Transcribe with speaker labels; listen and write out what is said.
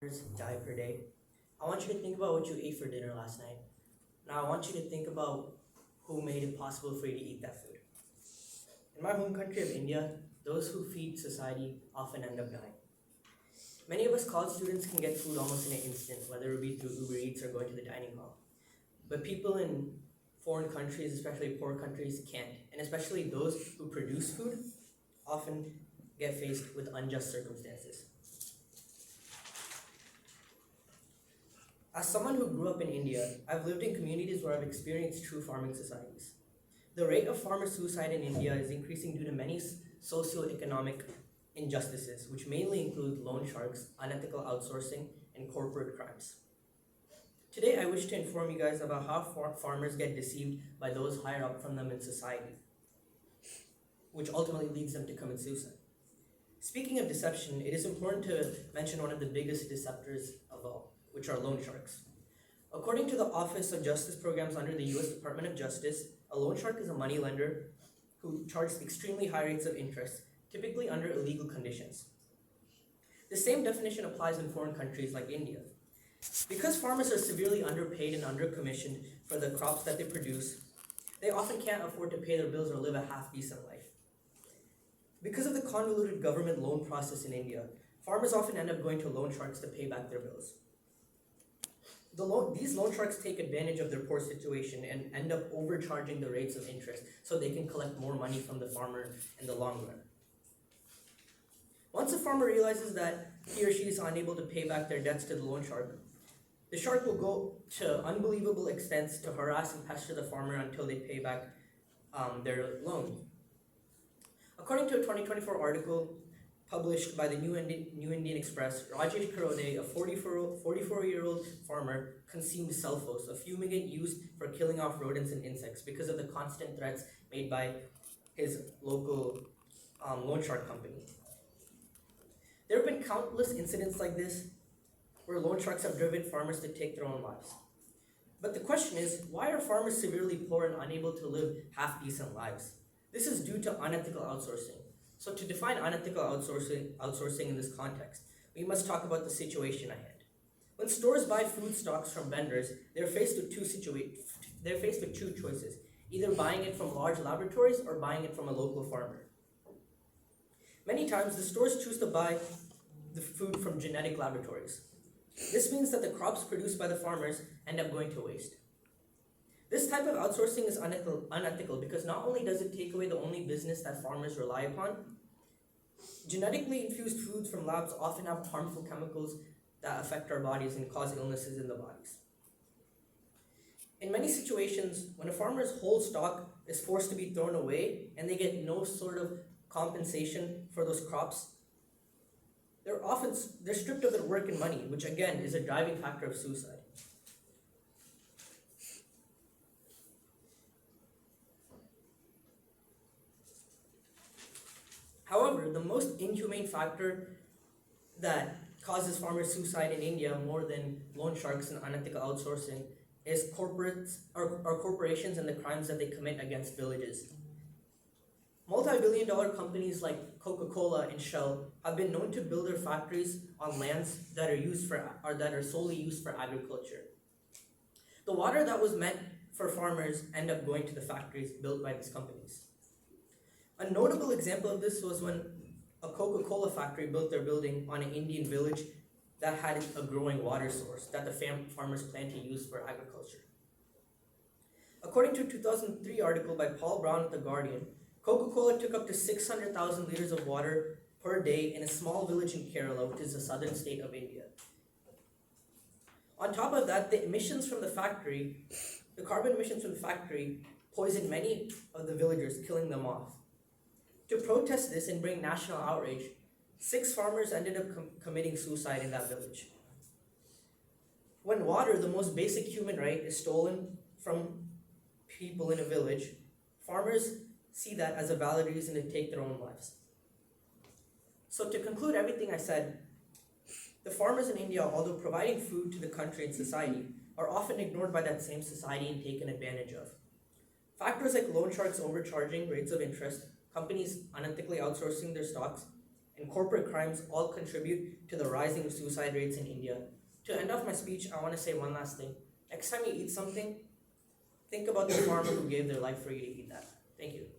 Speaker 1: Die per day. I want you to think about what you ate for dinner last night. Now I want you to think about who made it possible for you to eat that food. In my home country of India, those who feed society often end up dying. Many of us college students can get food almost in an instant, whether it be through Uber Eats or going to the dining hall. But people in foreign countries, especially poor countries, can't. And especially those who produce food often get faced with unjust circumstances. As someone who grew up in India, I've lived in communities where I've experienced true farming societies. The rate of farmer suicide in India is increasing due to many socioeconomic injustices, which mainly include loan sharks, unethical outsourcing, and corporate crimes. Today, I wish to inform you guys about how farmers get deceived by those higher up from them in society, which ultimately leads them to commit suicide. Speaking of deception, it is important to mention one of the biggest deceptors of all, which are loan sharks. According to the Office of Justice Programs under the US Department of Justice, a loan shark is a money lender who charges extremely high rates of interest, typically under illegal conditions. The same definition applies in foreign countries like India. Because farmers are severely underpaid and undercommissioned for the crops that they produce, they often can't afford to pay their bills or live a half-decent life. Because of the convoluted government loan process in India, farmers often end up going to loan sharks to pay back their bills. These loan sharks take advantage of their poor situation and end up overcharging the rates of interest so they can collect more money from the farmer in the long run. Once a farmer realizes that he or she is unable to pay back their debts to the shark will go to unbelievable extents to harass and pester the farmer until they pay back their loan. According to a 2024 article published by the New Indian Express, Rajesh Karode, a 44-year-old farmer, consumed sulfose, a fumigant used for killing off rodents and insects because of the constant threats made by his local loan shark company. There have been countless incidents like this where loan sharks have driven farmers to take their own lives. But the question is, why are farmers severely poor and unable to live half-decent lives? This is due to unethical outsourcing. So to define unethical outsourcing in this context, we must talk about the situation at hand. When stores buy food stocks from vendors, they're faced with two choices, either buying it from large laboratories or buying it from a local farmer. Many times, the stores choose to buy the food from genetic laboratories. This means that the crops produced by the farmers end up going to waste. This type of outsourcing is unethical because not only does it take away the only business that farmers rely upon, genetically infused foods from labs often have harmful chemicals that affect our bodies and cause illnesses in the bodies. In many situations, when a farmer's whole stock is forced to be thrown away and they get no sort of compensation for those crops, they're stripped of their work and money, which again is a driving factor of suicide. However, the most inhumane factor that causes farmer suicide in India more than loan sharks and unethical outsourcing is corporations and the crimes that they commit against villages. Multi-billion-dollar companies like Coca-Cola and Shell have been known to build their factories on lands that are solely used for agriculture. The water that was meant for farmers end up going to the factories built by these companies. A notable example of this was when a Coca-Cola factory built their building on an Indian village that had a growing water source that the farmers planned to use for agriculture. According to a 2003 article by Paul Brown at The Guardian, Coca-Cola took up to 600,000 liters of water per day in a small village in Kerala, which is the southern state of India. On top of that, the carbon emissions from the factory poisoned many of the villagers, killing them off. To protest this and bring national outrage, 6 farmers ended up committing suicide in that village. When water, the most basic human right, is stolen from people in a village, farmers see that as a valid reason to take their own lives. So to conclude everything I said, the farmers in India, although providing food to the country and society, are often ignored by that same society and taken advantage of. Factors like loan sharks overcharging rates of interest, companies unethically outsourcing their stocks, and corporate crimes all contribute to the rising suicide rates in India. To end off my speech, I want to say one last thing. Next time you eat something, think about the farmer who gave their life for you to eat that. Thank you.